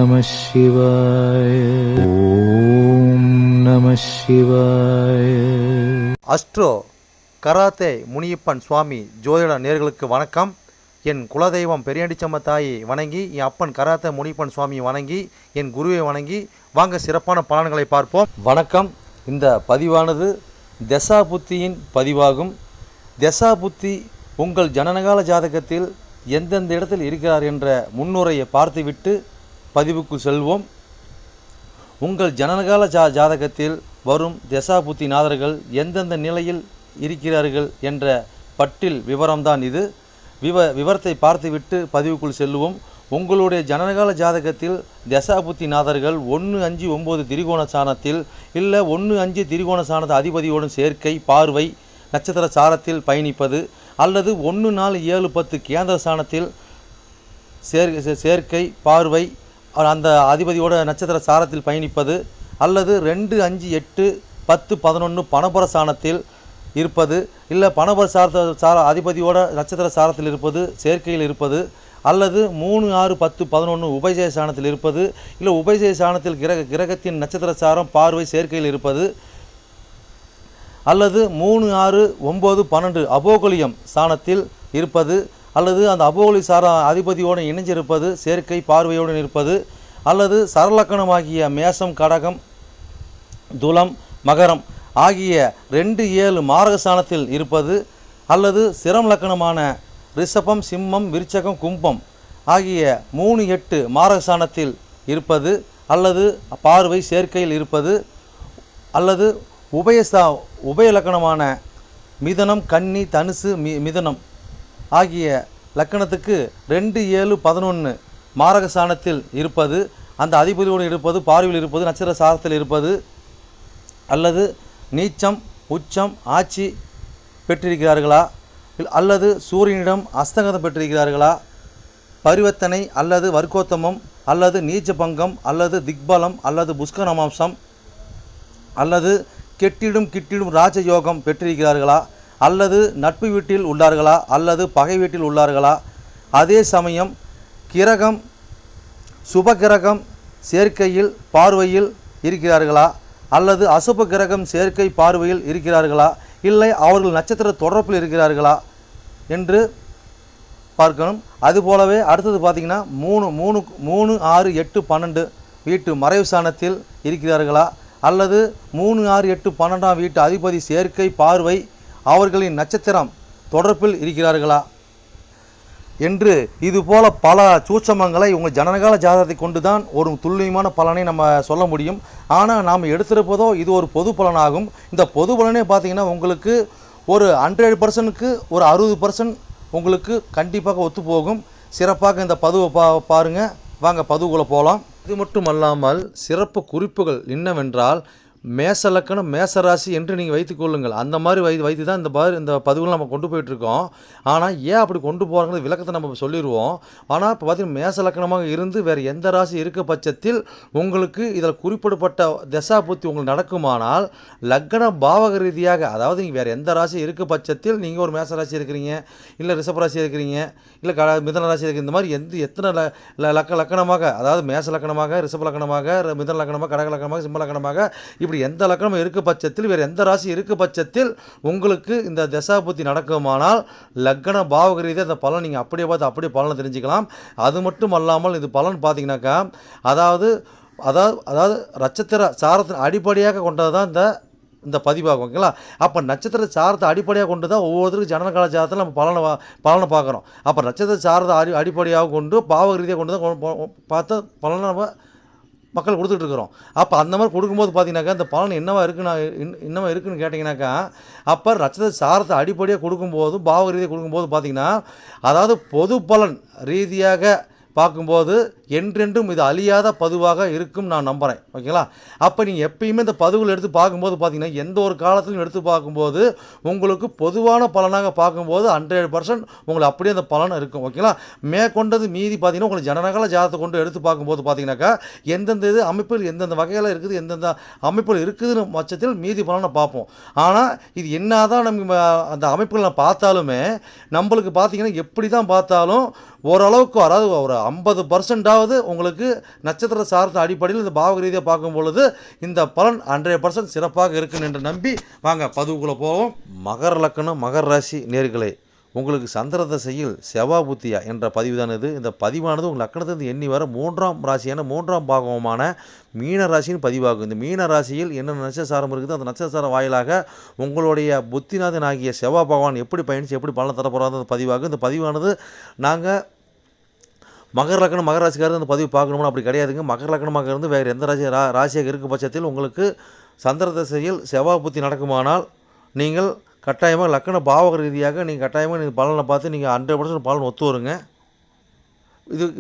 நம சிவாய. ஓம் நம சிவாய. அஸ்ட்ரோ கராத்தே முனியப்பன் சுவாமி ஜோதிட நேயர்களுக்கு வணக்கம். என் குலதெய்வம் பெரியாண்டிச்சம்ம தாயை வணங்கி, என் அப்பன் கராத்தே முனியப்பன் சுவாமியை வணங்கி, என் குருவை வணங்கி வாங்க சிறப்பான பலன்களை பார்ப்போம். வணக்கம். இந்த பதிவானது தசா புத்தியின் பதிவாகும். தசா புத்தி உங்கள் ஜனனகால ஜாதகத்தில் எந்தெந்த இடத்தில் இருக்கிறார் என்ற முன்னுரையை பார்த்துவிட்டு பதிவுக்கு செல்வோம். உங்கள் ஜனனகால ஜாதகத்தில் வரும் தசா புத்தி நாதர்கள் எந்தெந்த நிலையில் இருக்கிறார்கள் என்ற பட்டியல் விவரம்தான் இது. விவரத்தை பார்த்துவிட்டு பதிவுக்குள் செல்லுவோம். உங்களுடைய ஜனனகால ஜாதகத்தில் தசாபுத்தி நாதர்கள் 1-5-9 திரிகோண சாணத்தில் இல்லை 1-5 திரிகோண சாணத்தை அதிபதியோடும் சேர்க்கை பார்வை நட்சத்திர சாரத்தில் பயணிப்பது, அல்லது 1-4-7-10 கேந்திர சாணத்தில் சேர்க்கை பார்வை அந்த அதிபதியோட நட்சத்திர சாரத்தில் பயணிப்பது, அல்லது 2-5-8-10-11 பணபர சாணத்தில் இருப்பது, இல்லை பணபர அதிபதியோட நட்சத்திர சாரத்தில் இருப்பது சேர்க்கையில் இருப்பது, அல்லது 3-6-10-11 உபயஜய சாணத்தில் இருப்பது, இல்லை உபயஜய சாணத்தில் கிரகத்தின் நட்சத்திர சாரம் பார்வை சேர்க்கையில் இருப்பது, அல்லது 3-6-9-12 அபோகலியம் சாணத்தில் இருப்பது, அல்லது அந்த அபோகலி சார அதிபதியோடு இணைஞ்சிருப்பது சேர்க்கை பார்வையோடு இருப்பது, அல்லது சரலக்கணமாகிய மேசம் கடகம் துலம் மகரம் ஆகிய 2-7 மாரகஸ்தானத்தில் இருப்பது, அல்லது சிரம் லக்கணமான ரிஷபம் சிம்மம் விருச்சகம் கும்பம் ஆகிய 3-8 மாரகஸ்தானத்தில் இருப்பது, அல்லது பார்வை சேர்க்கையில் இருப்பது, அல்லது உபய லக்கணமான மிதனம் கன்னி தனுசு மிதனம் ஆகிய லக்கணத்துக்கு 2-7-11 மாரகஸ்தானத்தில் இருப்பது, அந்த அதிபதியோடு இருப்பது பார்வையில் இருப்பது நட்சத்திர சாரத்தில் இருப்பது, அல்லது நீச்சம் உச்சம் ஆட்சி பெற்றிருக்கிறார்களா, அல்லது சூரியனிடம் அஸ்தங்கதம் பெற்றிருக்கிறார்களா, பரிவர்த்தனை அல்லது வர்க்கோத்தமம் அல்லது நீச்ச பங்கம் அல்லது திக்பலம் அல்லது புஷ்கரமாம்சம் அல்லது கெட்டிடும் ராஜயோகம் பெற்றிருக்கிறார்களா, அல்லது நட்பு வீட்டில் உள்ளார்களா அல்லது பகை வீட்டில் உள்ளார்களா, அதே சமயம் கிரகம் சுபகிரகம் சேர்க்கையில் பார்வையில் இருக்கிறார்களா, அல்லது அசுப கிரகம் சேர்க்கை பார்வையில் இருக்கிறார்களா, இல்லை அவர்கள் நட்சத்திர தொடர்பில் இருக்கிறார்களா என்று பார்க்கணும். அதுபோலவே அடுத்தது பார்த்திங்கன்னா 3-6-8-12 வீட்டு மறைவு சாணத்தில் இருக்கிறார்களா, அல்லது 3-6-8-12 வீட்டு அதிபதி சேர்க்கை பார்வை அவர்களின் நட்சத்திரம் தொடர்பில் இருக்கிறார்களா என்று இதுபோல பல சூட்சமங்களை உங்கள் ஜனனகால ஜாதகத்தை கொண்டு தான் ஒரு துல்லியமான பலனை நம்ம சொல்ல முடியும். ஆனால் நாம் எடுத்திருப்பதோ இது ஒரு பொது பலனாகும். இந்த பொது பலனே பார்த்திங்கன்னா உங்களுக்கு ஒரு 100%க்கு ஒரு 60% உங்களுக்கு கண்டிப்பாக ஒத்து போகும். சிறப்பாக இந்த பதிவை பாருங்கள். வாங்க பதிவுக்குள்ளே போகலாம். இது மட்டும் அல்லாமல் சிறப்பு குறிப்புகள் என்னவென்றால், மேச லக்கணம் மேசராசி என்று நீங்கள் வைத்துக்கொள்ளுங்கள். அந்த மாதிரி வைத்து தான் இந்த பதிவுகள் நம்ம கொண்டு போயிட்டுருக்கோம். ஆனால் ஏன் அப்படி கொண்டு போகிறாங்கிறது விளக்கத்தை நம்ம சொல்லிடுவோம். ஆனால் இப்போ பார்த்திங்கன்னா மேச லக்கணமாக இருந்து வேறு எந்த ராசி இருக்க பட்சத்தில் உங்களுக்கு இதில் குறிப்பிடப்பட்ட தசா புத்தி உங்களுக்கு நடக்குமானால் லக்கண பாவக ரீதியாக, அதாவது நீங்கள் வேறு எந்த ராசி இருக்க பட்சத்தில் நீங்கள் ஒரு மேச ராசி இருக்கிறீங்க, இல்லை ரிஷப ராசி இருக்கிறீங்க, இல்லை மிதன ராசி இருக்கிற, இந்த மாதிரி எத்தனை லக்கணமாக, அதாவது மேச லக்கணமாக ரிஷப லக்கணமாக மிதன லக்கணமாக கடக லக்கணமாக சிம்ம லக்கணமாக இப்படி எந்த லக்கணம் இருக்க பட்சத்தில் வேறு எந்த ராசி இருக்க பட்சத்தில் உங்களுக்கு இந்த தசாபுத்தி நடக்குமானால் லக்கண பாவக ரீதியாக அந்த பலன் நீங்கள் அப்படியே பார்த்து அப்படியே பலனை தெரிஞ்சுக்கலாம். அது மட்டும் அல்லாமல் இது பலன் பார்த்தீங்கன்னாக்கா அதாவது நட்சத்திர சாரத்தின் அடிப்படையாக கொண்டது தான் இந்த பதிவாகும். ஓகேங்களா? அப்போ நட்சத்திர சாரத்தை அடிப்படையாக கொண்டு தான் ஒவ்வொருத்தருக்கும் ஜனனகால ஜாதகத்தில் நம்ம பலனை பார்க்குறோம். அப்போ நட்சத்திர சாரத்தை அடிப்படையாக கொண்டு பாவக ரீதியாக கொண்டு தான் பார்த்து பலனை நம்ம மக்கள் கொடுத்துட்டு இருக்கிறோம். அப்போ அந்த மாதிரி கொடுக்கும்போது பார்த்தீங்கன்னாக்கா இந்த பலன் என்னவா இருக்குன்னு கேட்டிங்கனாக்கா, அப்போ நட்சத்திர சாரத்தை அடிப்படையாக கொடுக்கும்போது பாவக ரீதியாக கொடுக்கும்போது பார்த்தீங்கன்னா, அதாவது பொது பலன் ரீதியாக பார்க்கும்போது என்றென்றும் இது அழியாத பதிவாக இருக்கும் நான் நம்புகிறேன். ஓகேங்களா? அப்போ நீங்கள் எப்பயுமே இந்த பதிவுகள் எடுத்து பார்க்கும்போது பார்த்தீங்கன்னா எந்த ஒரு காலத்திலும் எடுத்து பார்க்கும்போது உங்களுக்கு பொதுவான பலனாக பார்க்கும்போது 100% உங்களுக்கு அப்படியே அந்த பலன் இருக்கும். ஓகேங்களா? மேற்கொண்டது மீதி பார்த்தீங்கன்னா உங்களுக்கு ஜனனகால ஜாதகத்தை கொண்டு எடுத்து பார்க்கும்போது பார்த்தீங்கன்னாக்கா எந்தெந்த இது அமைப்பில் எந்தெந்த வகையில் இருக்குது எந்தெந்த அமைப்பில் இருக்குதுன்னு பட்சத்தில் மீதி பலனை பார்ப்போம். ஆனால் இது என்ன தான் நம்ம அந்த அமைப்புகளை பார்த்தாலுமே நம்மளுக்கு பார்த்தீங்கன்னா எப்படி தான் பார்த்தாலும் ஓரளவுக்கு அதாவது ஒரு 50% உங்களுக்கு நட்சத்திர சார்ந்த அடிப்படையில் இந்த பாவக ரீதியாக பார்க்கும் பொழுது இந்த பலன் 100% சிறப்பாக இருக்குன்னு என்று நம்பி வாங்க பதிவுக்குள்ளே போவோம். மகர லக்னம் மகர ராசி நேர்களே, உங்களுக்கு சந்திர தசையில் செவ்வாய் புத்தியா என்ற பதிவு தான் இது. இந்த பதிவானது உங்கள் லக்னத்திலிருந்து எண்ணி வர 3ஆம் ராசியான 3ஆம் பாகமான மீன ராசியின் பதிவாகும். இந்த மீன ராசியில் என்னென்ன நட்சத்திரம் இருக்குது அந்த நட்சத்திர வாயிலாக உங்களுடைய புத்திநாதன் ஆகிய செவ்வாய் பகவான் எப்படி பயணித்து எப்படி பலன் தரப்போகிறாங்க அந்த பதிவாகும். இந்த பதிவானது நாங்கள் மகர லக்னம் மகர ராசிக்காரர் அந்த பதிவு பார்க்கணும்னா அப்படி கிடையாதுங்க. மகர லக்னமாக இருந்து வேறு எந்த ராசியாக இருக்கும் பட்சத்தில் உங்களுக்கு சந்திர தசையில் செவ்வாய் புத்தி நடக்குமானால் நீங்கள் கட்டாயமாக லக்ன பாவக ரீதியாக நீங்கள் கட்டாயமாக நீங்கள் பலனை பார்த்து நீங்கள் 100% பலன் ஒத்து வருங்க.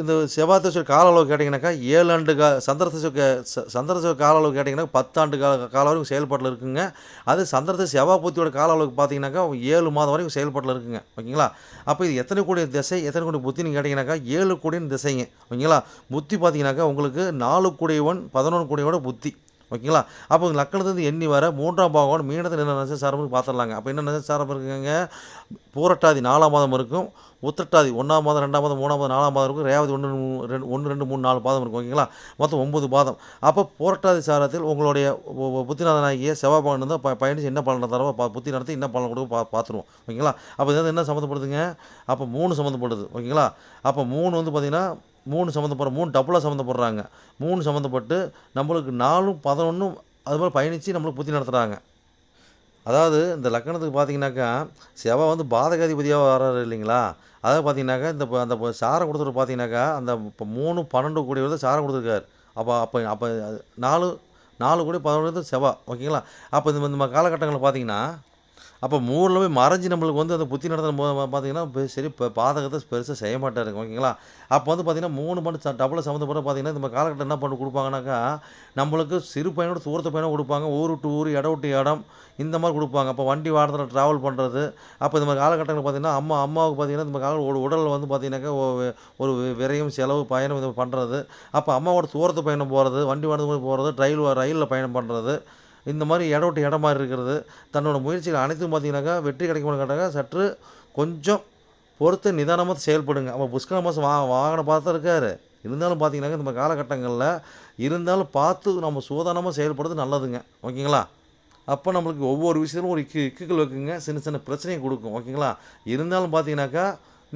இந்த செவ்வாய் தசை கால அளவு கேட்டிங்கனாக்கா 7 ஆண்டு சந்திர தசை கால அளவு கேட்டிங்கன்னா 10 ஆண்டு கால வரைக்கும் செயல்பாட்டில் இருக்குங்க. அது சந்திர தசை செவ்வாய் புத்தியோட கால அளவுக்கு பார்த்தீங்கன்னாக்கா 7 மாதம் வரைக்கும் செயல்பாட்டில் இருக்குங்க. ஓகேங்களா? அப்போ இது எத்தனை கூடிய திசை எத்தனை கூடிய புத்தின்னு கேட்டிங்கனாக்கா 7 கூடிய திசைங்க. ஓகேங்களா? புத்தி பார்த்தீங்கன்னாக்கா உங்களுக்கு 4 கூடியவன் 11 கூடியவோட புத்தி. ஓகேங்களா? அப்போ லக்னத்துலேருந்து எண்ணி வர 3ஆம் பாகம் மீனத்தில் என்ன நட்சத்திரம் பார்த்துடலாங்க. அப்போ என்ன நட்சத்திரம் இருக்குங்க? பூரட்டாதி 4ஆம் மாதம் இருக்கும், உத்திரட்டாதி 1ஆம் மாதம் 2ஆம் மாதம் 3ஆம் மாதம் 4ஆம் மாதம் இருக்கும், ரேவதி 1 2 3 4 பாதம் இருக்கும். ஓகேங்களா? மொத்தம் 9 பாதம். அப்போ பூரட்டாதி சாரத்தில் உங்களுடைய புத்திநாதனாகிய செவ்வாய் பகவான் வந்து பயணிச்சு என்ன பலன் தரவோ புத்தி நடத்தி என்ன பலன் கொடுக்க பார்த்துருவோம். ஓகேங்களா? அப்போ இது என்ன சம்மந்தப்படுதுங்க? அப்போ 3 சம்மந்தப்படுது. ஓகேங்களா? அப்போ 3 வந்து பார்த்திங்கன்னா 3 சம்மந்தப்படுற 3 டபுளாக சம்மந்தப்படுறாங்க. 3 சம்மந்தப்பட்டு நம்மளுக்கு 4 11 அது மாதிரி பயணித்து நம்மளுக்கு புத்தி நடத்துகிறாங்க. அதாவது இந்த லக்னத்துக்கு பார்த்தீங்கன்னாக்கா செவ்வாய் வந்து பாதகாதிபதியாக வர்றாரு இல்லைங்களா? அதாவது பார்த்தீங்கன்னாக்கா அந்த சாரம் கொடுத்துட்டு பார்த்தீங்கன்னாக்கா அந்த இப்போ 3 12 கூடிய சாரம் கொடுத்துருக்காரு. அப்போ அப்போ அப்போ 4 கூடிய 11 செவ்வாய். ஓகேங்களா? அப்போ இந்த காலகட்டங்களில் பார்த்தீங்கன்னா அப்போ 3ல் போய் மறைஞ்சி நம்மளுக்கு வந்து அந்த புத்தி நடத்தும் பார்த்தீங்கன்னா சரி இப்போ பாதகத்தை பெருசாக செய்ய மாட்டாருங்க. ஓகேங்களா? அப்போ வந்து பார்த்தீங்கன்னா 3 மணி டபுளாக சம்மந்தப்பட்ட பார்த்தீங்கன்னா இந்த காலகட்டம் என்ன பண்ணி கொடுப்பாங்கனாக்கா நம்மளுக்கு சிறு பையனோட தூரத்து பையனோட கொடுப்பாங்க, ஊர் விட்டு ஊர் இடம் விட்டு இடம் இந்த மாதிரி கொடுப்பாங்க. அப்போ வண்டி வாகனத்தில் ட்ராவல் பண்ணுறது. அப்போ இந்த மாதிரி காலகட்டங்கள் பார்த்தீங்கன்னா அம்மாவுக்கு பார்த்தீங்கன்னா இந்த கால உடலில் வந்து பார்த்தீங்கன்னாக்கா ஒரு விரயம் செலவு பயணம் இது பண்ணுறது. அப்போ அம்மாவோட தூரத்து பயணம் போகிறது, வண்டி வாகனத்துக்கு போகிறது, ரயிலில் பயணம் பண்ணுறது, இந்த மாதிரி இடம் விட்டு இடம் மாதிரி இருக்கிறது. தன்னோட முயற்சிகள் அனைத்தும் பார்த்தீங்கன்னாக்கா வெற்றி கிடைக்கும்னு கேட்டாங்க சற்று கொஞ்சம் பொறுத்து நிதானமாக செயல்படுங்க. அப்போ புஷ்கர மாதம் வாகனம் பார்த்து இருக்காரு. இருந்தாலும் பார்த்தீங்கன்னாக்கா இந்த காலகட்டங்களில் இருந்தாலும் பார்த்து நம்ம சூதானமாக செயல்படுறது நல்லதுங்க. ஓகேங்களா? அப்போ நம்மளுக்கு ஒவ்வொரு விஷயத்திலும் ஒரு இக்குகள் வைக்குங்க, சின்ன சின்ன பிரச்சனையை கொடுக்கும். ஓகேங்களா? இருந்தாலும் பார்த்தீங்கன்னாக்கா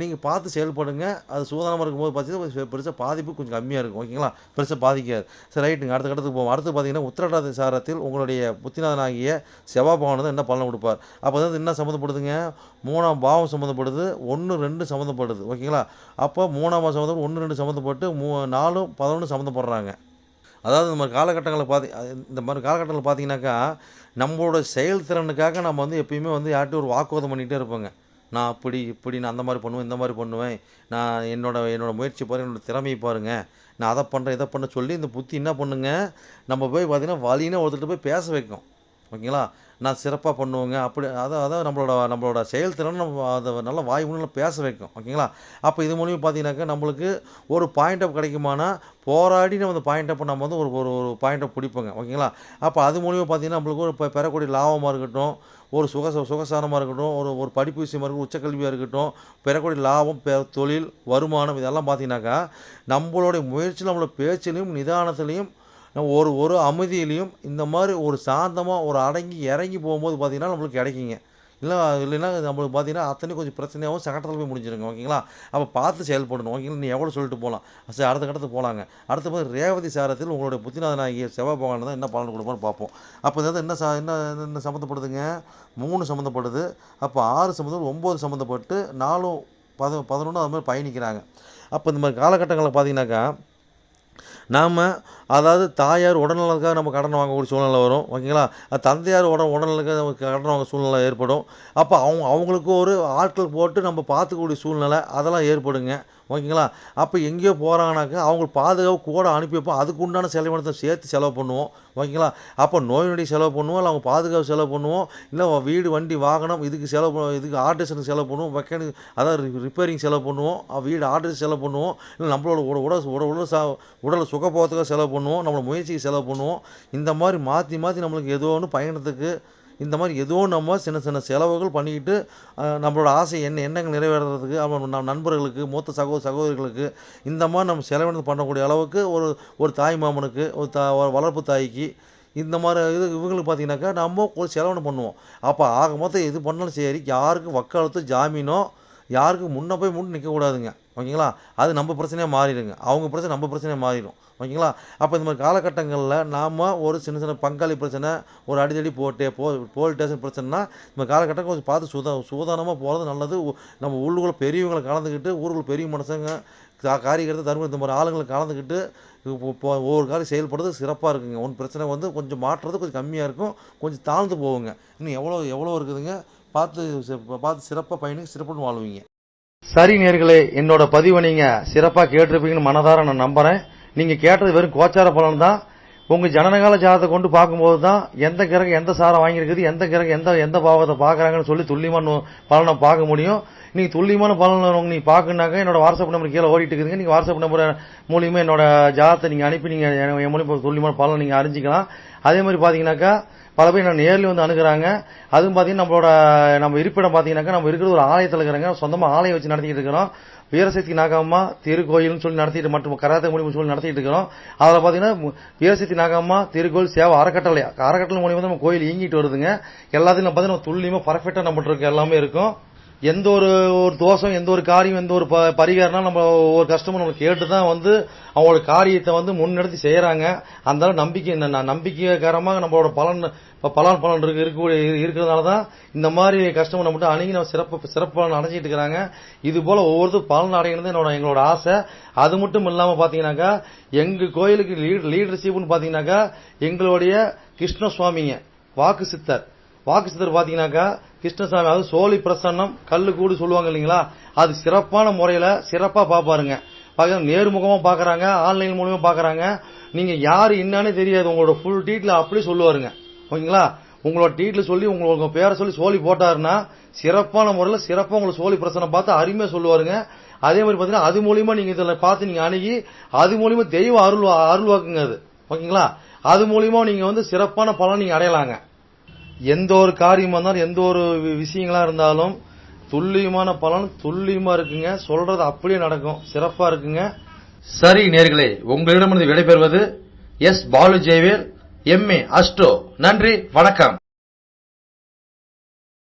நீங்கள் பார்த்து செயல்படுங்க. அது சூதானமாக இருக்கும்போது பார்த்தீங்கன்னா பெருசாக பாதிப்பு கொஞ்சம் கம்மியாக இருக்கும். ஓகேங்களா? பெருசாக பாதிக்காது. சரி ரைட்டுங்க. அடுத்த கட்டத்துக்கு போவோம். அடுத்து பார்த்தீங்கன்னா உத்திரட்டாதி சாரத்தில் உங்களுடைய புத்திநாதனாகிய செவ்வாய் பகவான் வந்து என்ன பலன் கொடுப்பார்? அப்போ வந்து என்ன சம்மந்தப்படுதுங்க? 3ஆம் பாவம் சம்மந்தப்படுது, 1 2 சம்மந்தப்படுது. ஓகேங்களா? அப்போ 3ஆம் பாவம் சம்மந்தப்பட்டு 1 2 சம்மந்தப்பட்டு 4 11 சம்மந்தப்படுறாங்க. அதாவது இந்த மாதிரி காலகட்டங்களில் பார்த்தீங்கன்னாக்கா நம்மளோட செயல்திறனுக்காக நம்ம வந்து எப்பயுமே வந்து யார்கிட்டையும் ஒரு வாக்குவாதம் பண்ணிகிட்டே இருப்போங்க. நான் அப்படி இப்படி நான் அந்த மாதிரி பண்ணுவேன், இந்த மாதிரி பண்ணுவேன், நான் என்னோட முயற்சி பாருங்கள், என்னோடய திறமையை பாருங்கள், நான் அதை பண்ணுறேன் இதை பண்ண சொல்லி இந்த புத்தி என்ன பண்ணுங்க நம்ம போய் பார்த்தீங்கன்னா வழின்னு ஒருத்தர்கிட்ட போய் பேச வைக்கும். ஓகேங்களா? நான் சிறப்பாக பண்ணுவேங்க அப்படி அதாவது நம்மளோட செயல்திறன் நம்ம அதை நல்லா வாய் மூலம் பேச வைக்கும். ஓகேங்களா? அப்போ இது மூலியம் பார்த்தீங்கன்னாக்கா நம்மளுக்கு ஒரு பாயிண்ட் அப் கிடைக்குமானா போராடி நம்ம அந்த பாயிண்ட் அப்போ நம்ம வந்து ஒரு ஒரு பாயிண்ட் அப் பிடிப்போங்க. ஓகேங்களா? அப்போ அது மூலியம் பார்த்தீங்கன்னா நம்மளுக்கு ஒரு பெறக்கூடிய லாபமாக இருக்கட்டும், ஒரு சுகசாரமாக இருக்கட்டும், ஒரு படிப்பு விஷயமா இருக்கட்டும், உச்சக்கல்வியாக இருக்கட்டும், பெறக்கூடிய லாபம் தொழில் வருமானம் இதெல்லாம் பார்த்தீங்கன்னாக்கா நம்மளுடைய முயற்சியில் நம்மளோட பேச்சிலையும் நிதானத்துலேயும் ஒரு அமைதியிலையும் இந்த மாதிரி ஒரு சாந்தமாக ஒரு அடங்கி இறங்கி போகும்போது பார்த்தீங்கன்னா நம்மளுக்கு கிடைக்குங்க. இல்லைன்னா நம்மளுக்கு பார்த்தீங்கன்னா அத்தனையும் கொஞ்சம் பிரச்சனையாகவும் சங்கடத்தில் போய் முடிஞ்சிருங்க. ஓகேங்களா? அப்போ பார்த்து செயல்படணும். ஓகேங்களா? நீ எவ்வளோ சொல்லிட்டு போகலாம். சரி அடுத்த கட்டத்துக்கு போகலாங்க. அடுத்த மாதிரி ரேவதி சாரத்தில் உங்களுடைய புத்திநாதனாகிய செவ்வாய் பகவான் தான் என்ன பலன் கொடுப்பான்னு பார்ப்போம். அப்போ இதாவது என்ன சம்மந்தப்படுதுங்க? 3 சம்மந்தப்படுது. அப்போ 6 சம்மந்தம் 9 சம்மந்தப்பட்டு 4 11 அது மாதிரி பயணிக்கிறாங்க. அப்போ இந்த மாதிரி காலகட்டங்களில் பார்த்தீங்கன்னாக்கா நாம் அதாவது தாயார் உடல்நலத்துக்காக நம்ம கடன் வாங்கக்கூடிய சூழ்நிலை வரும். ஓகேங்களா? தந்தையார் உடல்நலத்துக்காக நமக்கு கடன் வாங்க சூழ்நிலை ஏற்படும். அப்போ அவங்களுக்கு ஒரு ஆட்கள் போட்டு நம்ம பார்த்துக்கக்கூடிய சூழ்நிலை அதெல்லாம் ஏற்படுங்க. ஓகேங்களா? அப்போ எங்கேயோ போகிறாங்கனாக்கா அவங்க பாதுகாப்பு கூட அனுப்பி வைப்போம். அதுக்கு உண்டான செலவினத்தை சேர்த்து செலவு பண்ணுவோம். ஓகேங்களா? அப்போ நோய் நொடி செலவு பண்ணுவோம், இல்லை அவங்க பாதுகாப்பு செலவு பண்ணுவோம், இல்லை வீடு வண்டி வாகனம் இதுக்கு செலவு பண்ணுவோம், இதுக்கு ஆல்ட்ரேஷனுக்கு செலவு பண்ணுவோம், மெக்கானிக் அதாவது ரிப்பேரிங் செலவு பண்ணுவோம், வீடு ஆல்ட்ரேஷன் செலவு பண்ணுவோம், இல்லை நம்மளோட உடல் சுகபோகத்துக்காக செலவு பண்ணுவோம், நம்மளோட முயற்சிக்கு செலவு பண்ணுவோம். இந்த மாதிரி மாற்றி நம்மளுக்கு ஏதோ ஒன்று பயணத்துக்கு இந்த மாதிரி ஏதோ நம்ம சின்ன சின்ன செலவுகள் பண்ணிக்கிட்டு நம்மளோட ஆசை எண்ணங்கள் நிறைவேறதுக்கு நம்ம நண்பர்களுக்கு மூத்த சகோதரிகளுக்கு இந்த மாதிரி நம்ம செலவினது பண்ணக்கூடிய அளவுக்கு ஒரு தாய் மாமனுக்கு ஒரு வளர்ப்பு தாய்க்கு இந்த மாதிரி இவங்களுக்கு பார்த்தீங்கன்னாக்கா நம்ம ஒரு செலவின பண்ணுவோம். அப்போ ஆக மொத்தம் எது பண்ணாலும் சரி யாருக்கும் வக்காலத்து ஜாமீனோ யாருக்கு போய் நிற்கக்கூடாதுங்க. ஓகேங்களா? அது நம்ம பிரச்சனையாக மாறிடுங்க. அவங்க பிரச்சனை நம்ம பிரச்சனையாக மாறிடும். ஓகேங்களா? அப்போ இந்த மாதிரி காலகட்டங்களில் நாம் ஒரு சின்ன சின்ன பங்காளி பிரச்சனை ஒரு அடிதடி போலீஸ் ஸ்டேஷன் பிரச்சனைனா இந்த காலகட்டம் கொஞ்சம் பார்த்து சூதானமாக போகிறது நல்லது. நம்ம உள்ளுக்குள்ள பெரியவங்களை கலந்துக்கிட்டு ஊருக்குள்ள பெரிய மனுஷங்க காரியகர்த்தை தர்மம் இந்த மாதிரி ஆளுங்களை கலந்துக்கிட்டு ஒவ்வொரு காரியம் செயல்படுறது சிறப்பாக இருக்குங்க. ஒன்று பிரச்சனை கொஞ்சம் மாற்றுறது கொஞ்சம் கம்மியாக இருக்கும், கொஞ்சம் தாழ்ந்து போகுங்க. இன்னும் எவ்வளோ இருக்குதுங்க. பார்த்து சிறப்பாக பயணிங்க, சிறப்புன்னு வாழ்வீங்க. சரி நேயர்களே, என்னோட பதிவை நீங்கள் சிறப்பாக கேட்டிருப்பீங்கன்னு மனதார நான் நம்புகிறேன். நீங்கள் கேட்டது வெறும் கோச்சார பலன் தான். உங்கள் ஜனனகால ஜாதகத்தை கொண்டு பார்க்கும்போது தான் எந்த கிரகம் எந்த சாரம் வாங்கியிருக்குது, எந்த கிரகம் எந்த பாவத்தை பார்க்குறாங்கன்னு சொல்லி துல்லியமான பலனை பார்க்க முடியும். நீங்கள் துல்லியமான பலன் நீங்கள் பார்க்கணுனாக்க என்னோட வாட்ஸ்அப் நம்பர் கீழே ஓடிட்டு இருக்குதுங்க. நீங்கள் வாட்ஸ்அப் நம்பர் மூலியமாக என்னோட ஜாதகத்தை நீங்கள் அனுப்பி நீங்கள் என் மூலியமாக துல்லியமான பலனை நீங்கள் அறிஞ்சிக்கலாம். அதே மாதிரி பார்த்தீங்கன்னாக்கா பல பேர் நான் நேரில் வந்து அணுகிறாங்க. அதுவும் பார்த்தீங்கன்னா நம்ம இருப்பிடம் பார்த்தீங்கன்னாக்கா நம்ம இருக்கிறது ஒரு ஆலயத்தில் இருக்கிறாங்க. சொந்தமாக ஆலயம் வச்சு நடத்திக்கிட்டு இருக்கிறோம். வீரசக்தி நாகம்மா திருக்கோயில்னு சொல்லி நடத்திட்டு மற்றும் கராத்தே மூலியமாக சொல்லி நடத்திட்டு இருக்கிறோம். அதில் பார்த்தீங்கன்னா வீரசக்தி நாகம்மா திருக்கோயில் சேவை அறக்கட்டளை மூலியமாக நம்ம கோயில் இயங்கிட்டு வருதுங்க. எல்லாத்தையும் பார்த்தீங்கன்னா துல்லியமாக பர்ஃபெக்டாக நம்மகிட்ட இருக்க எல்லாமே இருக்கும். எந்த ஒரு தோஷம், எந்த ஒரு காரியம், எந்த ஒரு பரிகாரம்னா நம்ம ஒரு கஷ்டமும் நம்ம கேட்டு தான் வந்து அவங்களோட காரியத்தை முன்னெடுத்து செய்யறாங்க. அந்த நம்பிக்கைகரமாக நம்மளோட பலன் இருக்கிறதுனால தான் இந்த மாதிரி கஷ்டம் நம்மகிட்ட அணுகி நம்ம சிறப்பு பலன் அடைஞ்சிட்டு இருக்கிறாங்க. இது போல ஒவ்வொருத்தரும் பலன் அடைகிறது எங்களோட ஆசை. அது மட்டும் இல்லாம பாத்தீங்கன்னாக்கா எங்க கோயிலுக்கு லீடர்ஷிப்னு பாத்தீங்கன்னாக்கா எங்களுடைய கிருஷ்ணசுவாமிங்க வாக்கு சித்தர் பாத்தீங்கன்னாக்கா கிருஷ்ணசாமி, அது சோழி பிரசன்னம் கல்லு கூடு சொல்லுவாங்க இல்லைங்களா, அது சிறப்பான முறையில சிறப்பா பாப்பாருங்க. நேர்முகமா பாக்குறாங்க, ஆன்லைன் மூலமா பாக்குறாங்க. நீங்க யாரு என்னன்னு தெரியாது, உங்களோட ஃபுல் டீட்டெயில் அப்படியே சொல்லுவாருங்க. ஓகேங்களா? உங்களோட டீட்டெயில் சொல்லி உங்களோட பேரை சொல்லி சோழி போட்டாருன்னா சிறப்பான முறையில சிறப்பா உங்களுக்கு சோழி பிரச்சனை பார்த்து அருமையா சொல்லுவாருங்க. அதே மாதிரி பாத்தீங்கன்னா அது மூலியமா நீங்க இதுல பார்த்து நீங்க அணுகி அது மூலியமா தெய்வ அருள்வாக்குங்க அது. ஓகேங்களா? அது மூலியமா நீங்க சிறப்பான பலன் நீங்க அடையலாங்க. எந்த ஒரு காரியமா இருந்தாலும் எந்த ஒரு விஷயங்களா இருந்தாலும் துல்லியமான பலன் துல்லியமா இருக்குங்க. சொல்றது அப்படியே நடக்கும், சிறப்பா இருக்குங்க. சரி நேயர்களே, உங்களிடமிருந்து விடைபெறுவது S. Balu Jayavel, MA astro. நன்றி, வணக்கம்.